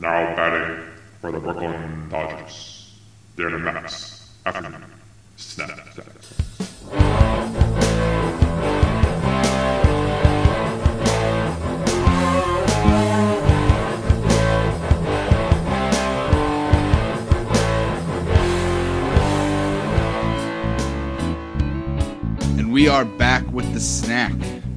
Now batting for the Brooklyn Dodgers. They're the Mets. Afternoon. Snap. And we are back with the snack.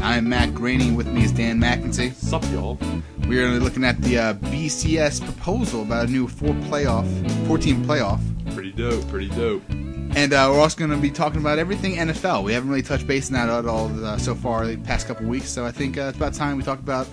I'm Matt Graney. With me is Dan McEntee. What's up, y'all? We are looking at the BCS proposal about a new 4-team playoff. Pretty dope. And we're also going to be talking about everything NFL. We haven't really touched base on that at all so far the past couple weeks, so I think it's about time we talk about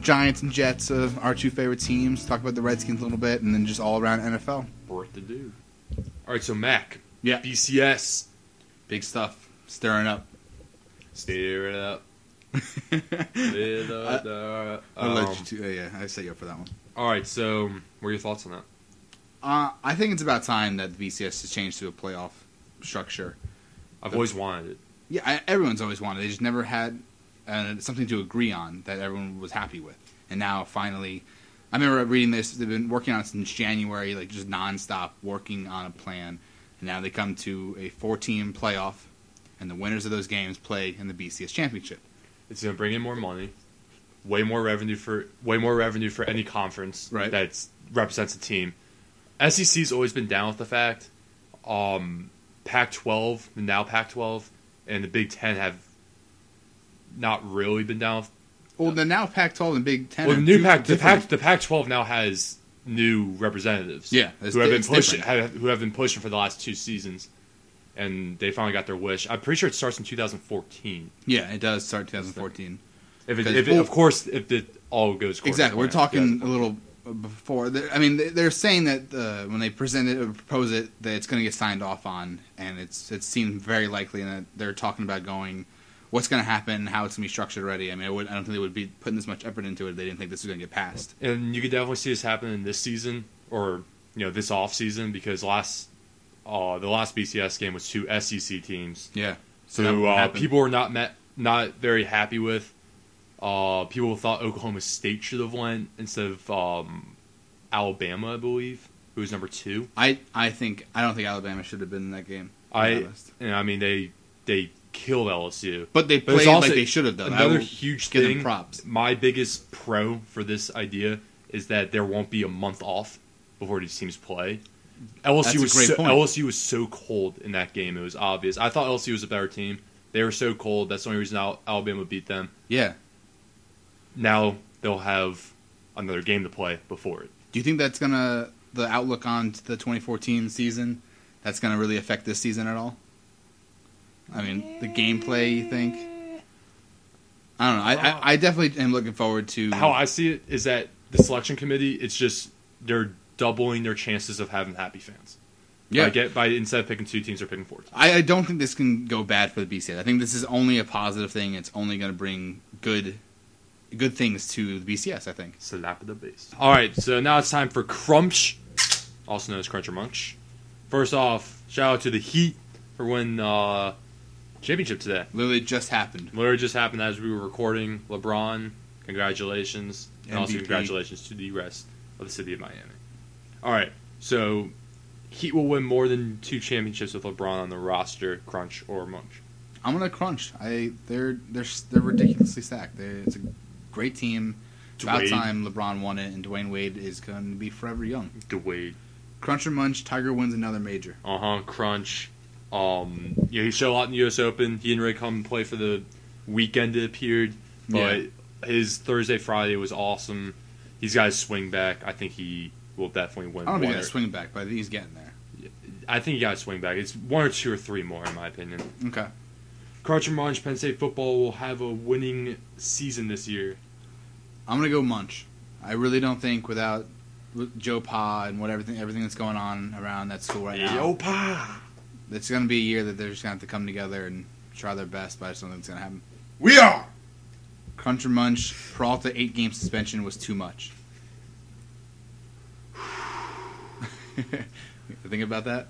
Giants and Jets, our two favorite teams, talk about the Redskins a little bit, and then just all around NFL. Work to do. All right, so Mac. Yeah. BCS. Big stuff. Stirring up. Stir it up. I'll let you I set you up for that one. All right, so what are your thoughts on that? I think it's about time that the BCS has changed to a playoff structure. I've always wanted it. Yeah, everyone's always wanted it. They just never had something to agree on that everyone was happy with. And now, finally, I remember reading this. They've been working on it since January, like just nonstop working on a plan. And now they come to a 4-team playoff, and the winners of those games play in the BCS championship. It's going to bring in more money, way more revenue for any conference that represents a team. SEC's always been down with the fact Pac-12, now Pac-12, and the Big Ten have not really been down with. Well, the now Pac-12 and Big Ten. Well, the Pac-12 now has new representatives. Yeah, who have been pushing for the last 2 seasons, and they finally got their wish. I'm pretty sure it starts in 2014. Yeah, it does start 2014. If it all goes according exactly. to We're talking a little before. I mean, they're saying that when they present it or propose it, that it's going to get signed off on, and it seems very likely, and that they're talking about what's going to happen, how it's going to be structured already. I mean, I don't think they would be putting this much effort into it if they didn't think this was going to get passed. And you could definitely see this happening this season, or this off season, because the last BCS game was 2 SEC teams. Yeah, so people were not very happy with. People thought Oklahoma State should have went instead of Alabama, I believe, who was number 2. I don't think Alabama should have been in that game. They killed LSU, but they played like they should have done. Another huge thing. Give them props. My biggest pro for this idea is that there won't be a month off before these teams play. LSU was so cold in that game; it was obvious. I thought LSU was a better team. They were so cold. That's the only reason Alabama beat them. Yeah. Now they'll have another game to play before it. Do you think that's the outlook on the 2014 season, that's gonna really affect this season at all? I mean, the gameplay, you think? I don't know. I definitely am looking forward to. How I see it is that the selection committee, it's just they're doubling their chances of having happy fans. Yeah. Instead of picking 2 teams, they're picking 4 teams. I don't think this can go bad for the BCS. I think this is only a positive thing. It's only going to bring good things to the BCS, I think. Slap of the base. All right, so now it's time for Crunch, also known as Crunch or Munch. First off, shout out to the Heat for winning championship today. Literally just happened as we were recording. LeBron, congratulations. MVP. And also congratulations to the rest of the city of Miami. All right, so Heat will win more than 2 championships with LeBron on the roster. Crunch or Munch? I'm gonna crunch. They're ridiculously stacked. It's a great team. It's about time LeBron won it, and Dwayne Wade is going to be forever young. Dwayne. Crunch or Munch? Tiger wins another major. Crunch. He showed a lot in the U.S. Open. He didn't really come and play for the weekend, it appeared, but his Thursday, Friday was awesome. He's got his swing back. I think he will definitely win. I don't think he got a swing back, but I think he's getting there. I think he got a swing back. It's 1 or 2 or 3 more, in my opinion. Okay. Crunch or Munch, Penn State football will have a winning season this year. I'm going to go Munch. I really don't think with Joe Pa and everything that's going on around that school right now. Joe Pa! It's going to be a year that they're just going to have to come together and try their best, but I just don't think it's going to happen. We are! Crunch or Munch, Peralta 8-game suspension was too much. Think about that?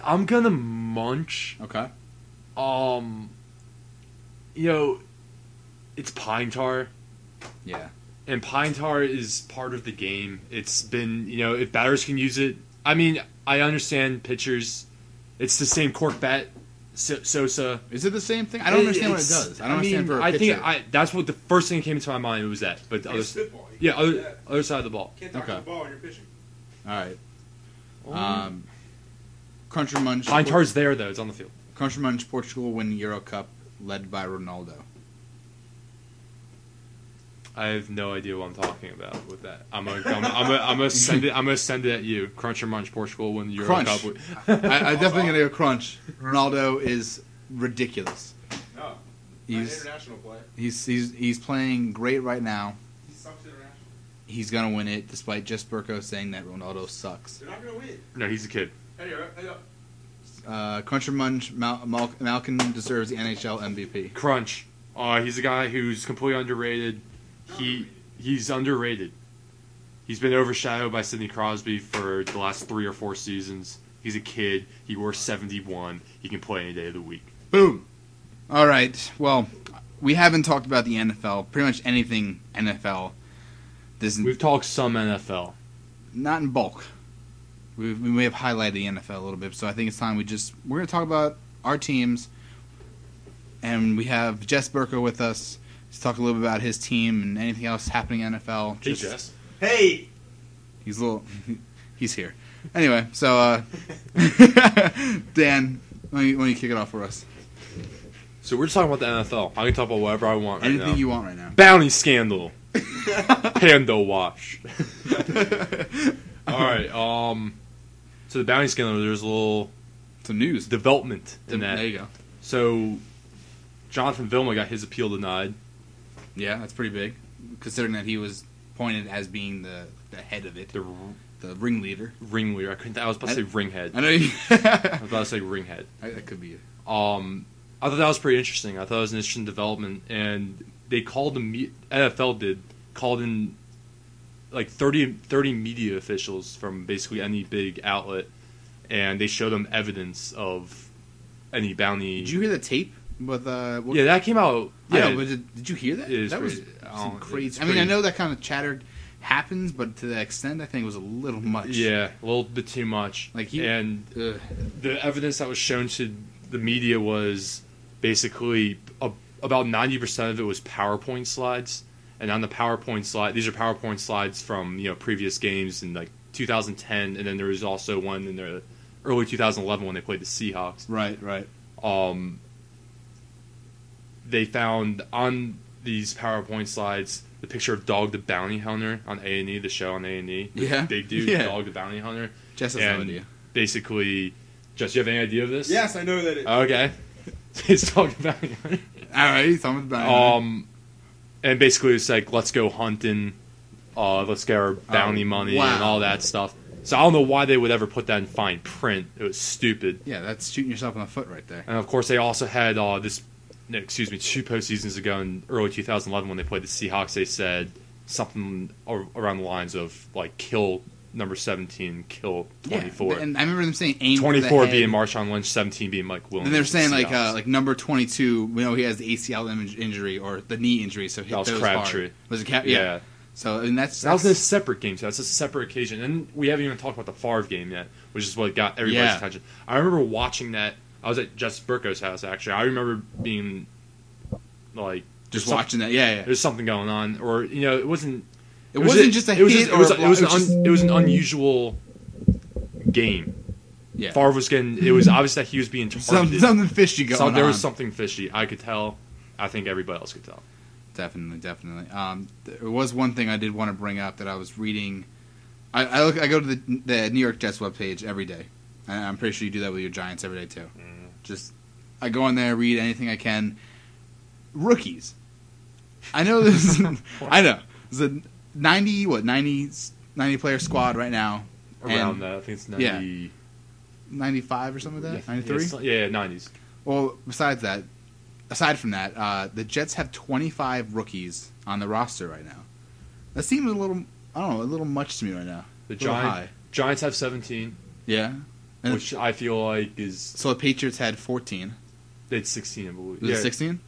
I'm going to Munch. Okay. It's pine tar. Yeah. And pine tar is part of the game. It's been, if batters can use it. I mean, I understand pitchers. It's the same cork bat. Sosa. Is it the same thing? I don't understand what it does. I don't understand for a pitcher. That's what the first thing that came into my mind was that. But other side of the ball. Can't talk to the ball when you're pitching. All right. Cruncher Munch. Pine tar's there though. It's on the field. Cruncher Munch. Portugal win the Euro Cup, led by Ronaldo. I have no idea what I'm talking about with that. I'm gonna send it. I'm gonna send it at you. Cruncher Munch. Portugal win the Euro Cup. I definitely gonna go Crunch. Ronaldo is ridiculous. No, he's an international player. He's playing great right now. He sucks international. He's gonna win it, despite Jess Berko saying that Ronaldo sucks. They're not gonna win. No, he's a kid. Hey up. Cruncher Munch. Malkin deserves the NHL MVP. Crunch. He's a guy who's completely underrated. He's underrated. He's been overshadowed by Sidney Crosby for the last 3 or 4 seasons. He's a kid. He wears 71. He can play any day of the week. Boom. All right. Well, we haven't talked about the NFL. Pretty much anything NFL. We've talked some NFL. Not in bulk. We may have highlighted the NFL a little bit. So I think it's time we're going to talk about our teams. And we have Jess Berko with us. Let's talk a little bit about his team and anything else happening in NFL. Hey, Jess. Hey! He's here. Anyway, so, Dan, why don't you kick it off for us? So we're just talking about the NFL. I can talk about whatever I want right now. Anything you want right now. Bounty scandal. Pando wash. All right. So the bounty scandal, there's a little... Some news. Development in that. There you go. So Jonathan Vilma got his appeal denied. Yeah, that's pretty big, considering that he was pointed as being the head of it, the ringleader. Ringleader. I was about to say ringhead. I know. I was about to say ringhead. That could be it. I thought that was pretty interesting. I thought it was an interesting development, and they called NFL called in like 30 media officials from basically any big outlet, and they showed them evidence of any bounty. Did you hear the tape? With yeah, that came out. Yeah, know, did you hear that? That was crazy. I mean, I know that kind of chatter happens, but to that extent, I think it was a little much. Yeah, a little bit too much. The evidence that was shown to the media was basically about 90% of it was PowerPoint slides, and on the PowerPoint slide, these are PowerPoint slides from previous games in like 2010, and then there was also one in the early 2011 when they played the Seahawks. Right. They found on these PowerPoint slides the picture of Dog the Bounty Hunter on A&E, the show on A&E. Yeah. Big dude, yeah. Dog the Bounty Hunter. Jess has no idea. Basically, Jess, you have any idea of this? Yes, I know that it... Okay. It's Dog the Bounty Hunter. All right, he's talking about the bounty hunter. And basically it's like, let's go hunting, let's get our bounty money and all that stuff. So I don't know why they would ever put that in fine print. It was stupid. Yeah, that's shooting yourself in the foot right there. And of course they also had 2 postseasons ago in early 2011 when they played the Seahawks, they said something around the lines of like kill number 17, kill 24. Yeah, and I remember them saying aim 24 for the head. Being Marshawn Lynch, 17 being Mike Williams. And they're saying like number 22, we know he has the ACL injury or the knee injury, so hit that was those Crabtree. hard. Was it Crabtree? Yeah. So and that was a separate game. So that's a separate occasion, and we haven't even talked about the Favre game yet, which is what got everybody's attention. I remember watching that. I was at Jess Berko's house actually. I remember being like just watching that. Yeah. There's something going on, or it wasn't. It wasn't just a hit. It was an unusual game. Yeah. Favre was getting. It was obvious that he was being targeted. Something fishy going on. There was something fishy. I could tell. I think everybody else could tell. Definitely. There was one thing I did want to bring up that I was reading. I go to the New York Jets webpage every day. And I'm pretty sure you do that with your Giants every day too. Just I go in there, read anything I can. Rookies. I know this. I know. It's a 90 player squad right now. Around that, I think it's 90. Yeah, 95 or something like that. 93. Yeah, 90s. Well, aside from that, the Jets have 25 rookies on the roster right now. That seems a little much to me right now. The Giants have 17. Yeah. Which I feel like is... So the Patriots had 14. They had 16, I believe. Was it 16?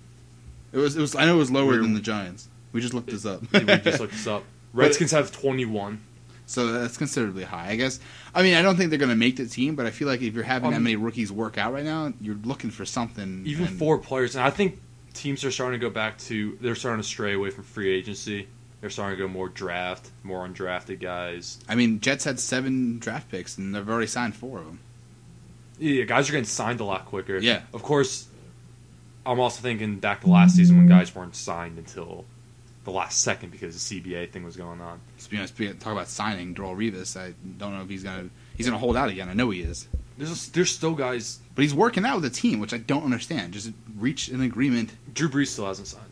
It was. I know it was lower than the Giants. We just looked this up. We just looked this up. Redskins have 21. So that's considerably high, I guess. I mean, I don't think they're going to make the team, but I feel like if you're having that many rookies work out right now, you're looking for something. Even 4 players. And I think teams are starting to go back to... They're starting to stray away from free agency. They're starting to go more draft, more undrafted guys. I mean, Jets had 7 draft picks, and they've already signed 4 of them. Yeah, guys are getting signed a lot quicker. Yeah. Of course, I'm also thinking back to last season when guys weren't signed until the last second because the CBA thing was going on. Talk about signing Darrelle Revis. I don't know if he's gonna hold out again. I know he is. There's still guys, but he's working out with the team, which I don't understand. Just reach an agreement. Drew Brees still hasn't signed.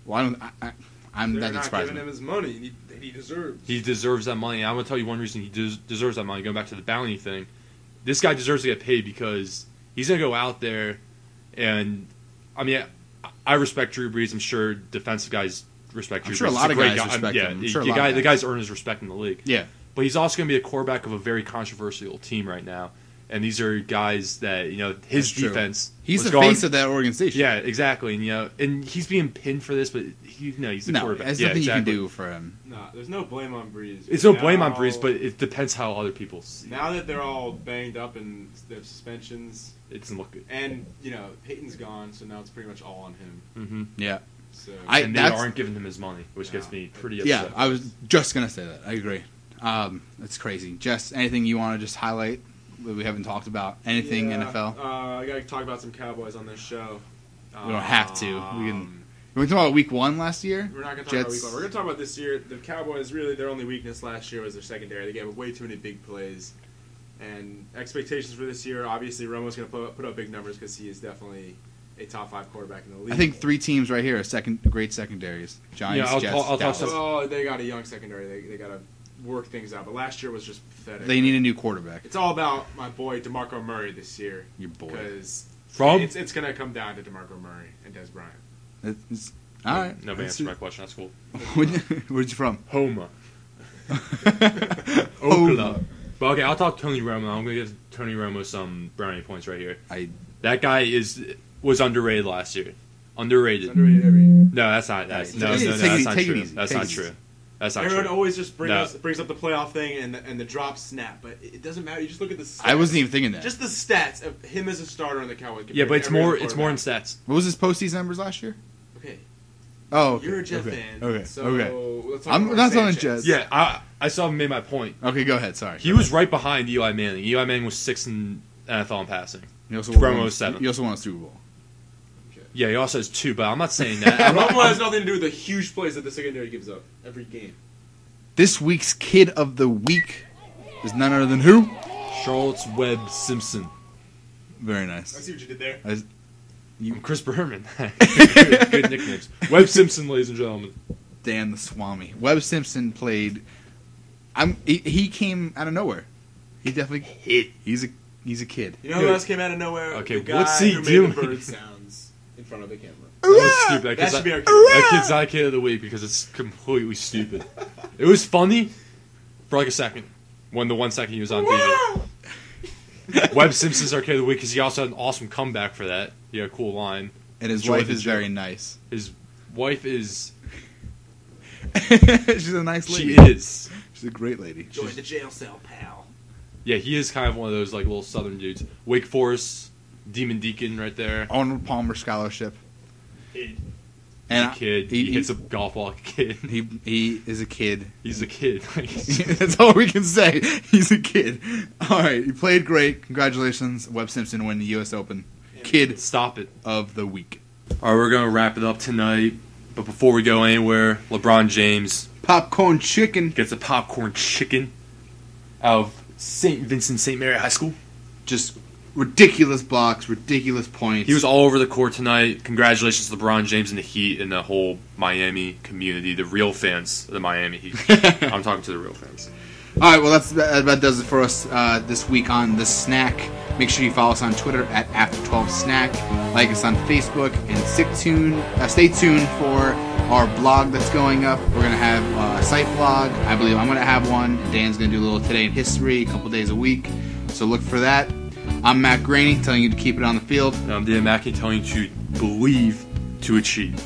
Well, I'm They're that not surprised giving me. him his money that he deserves. He deserves that money. I'm gonna tell you one reason he deserves that money. Going back to the bounty thing, this guy deserves to get paid because he's gonna go out there, and I mean, I respect Drew Brees. I'm sure defensive guys respect Drew Brees. I'm sure a lot of guys respect him. The guy's earned his respect in the league. Yeah. But he's also going to be a quarterback of a very controversial team right now. And these are guys that, his defense... He's the face of that organization. Yeah, exactly. And he's being pinned for this, but he's the quarterback. There's nothing you can do for him. No, there's no blame on Breeze. It's no blame on Breeze, but it depends how other people see. Now that they're all banged up and they have suspensions... It doesn't look good. And, Peyton's gone, so now it's pretty much all on him. Mm-hmm. Yeah. So, and they aren't giving him his money, which gets me pretty upset. Yeah, I was just going to say that. I agree. That's crazy. Jess, anything you want to just highlight that we haven't talked about? Anything NFL? I got to talk about some Cowboys on this show. We don't have to. We can talk about week 1 last year? We're not going to talk about week 1. We're going to talk about this year. The Cowboys, really, their only weakness last year was their secondary. They gave up way too many big plays. And expectations for this year, obviously, Romo's going to put up big numbers because he is definitely a top 5 quarterback in the league. I think 3 teams right here are great secondaries. Giants, Jets, Dallas. Oh, they got a young secondary. They got to work things out. But last year was just pathetic. They need a new quarterback. It's all about my boy DeMarco Murray this year. Your boy. Because it's going to come down to DeMarco Murray and Des Bryant. All right. Nobody answered my question. That's cool. Where'd you from? Homa. Oklahoma. But okay, I'll talk Tony Romo. I'm going to give Tony Romo some brownie points right here. That guy was underrated last year. Underrated. Underrated every year. No, that's not. That's not true. That's not true. That's not true. Everyone always just brings up the playoff thing and the drop snap, but it doesn't matter. You just look at the stats. I wasn't even thinking that. Just the stats of him as a starter on the Cowboys. Yeah, but it's more in stats. What was his postseason numbers last year? Okay. Oh, okay. You're a Jet fan. Okay. So let's I'm not on Jets. Yeah, I still haven't made my point. Okay, go ahead. Sorry. He was right behind Eli Manning. Eli Manning was 6th in NFL in passing. Romo was 7th. He also won a Super Bowl. Yeah, he also has 2, but I'm not saying that. Romo has nothing to do with the huge plays that the secondary gives up every game. This week's Kid of the Week is none other than who? Charlotte Webb Simpson. Very nice. I see what you did there. I'm Chris Berman. Good nicknames. Webb Simpson, ladies and gentlemen. Dan the Swami. Webb Simpson played. He came out of nowhere. He definitely hit. He's a kid. You know who else came out of nowhere? Okay, the guy what's he who doing? made the bird sounds in front of the camera. That was stupid. That should be our kid. That kid's not Kid of the Week because it's completely stupid. It was funny for like a second. When the 1 second he was on TV. Webb Simpson's our Kid of the Week because he also had an awesome comeback for that. He had a cool line. And his wife is very nice. His wife is... She's a nice lady. She is. She's a great lady. Join the jail cell, pal. Yeah, he is kind of one of those like little southern dudes. Wake Forest, Demon Deacon right there. Arnold Palmer Scholarship. And kid. He hits a golf ball like a kid. He is a kid. He's a kid. That's all we can say. He's a kid. All right, he played great. Congratulations, Webb Simpson winning the U.S. Open. Kid Stop it. of the week. All right, we're going to wrap it up tonight. But before we go anywhere, LeBron James Popcorn chicken. gets a popcorn chicken out of St. Vincent St. Mary High School. Just ridiculous blocks, ridiculous points. He was all over the court tonight. Congratulations to LeBron James and the Heat and the whole Miami community, the real fans of the Miami Heat. I'm talking to the real fans. All right, well, that about does it for us this week on The Snack. Make sure you follow us on Twitter at After12Snack. Like us on Facebook, and stay tuned for our blog that's going up. We're going to have a site blog. I believe I'm going to have one. Dan's going to do a little Today in History a couple days a week. So look for that. I'm Matt Graney, telling you to keep it on the field. And I'm Dan Mackey, telling you to believe to achieve.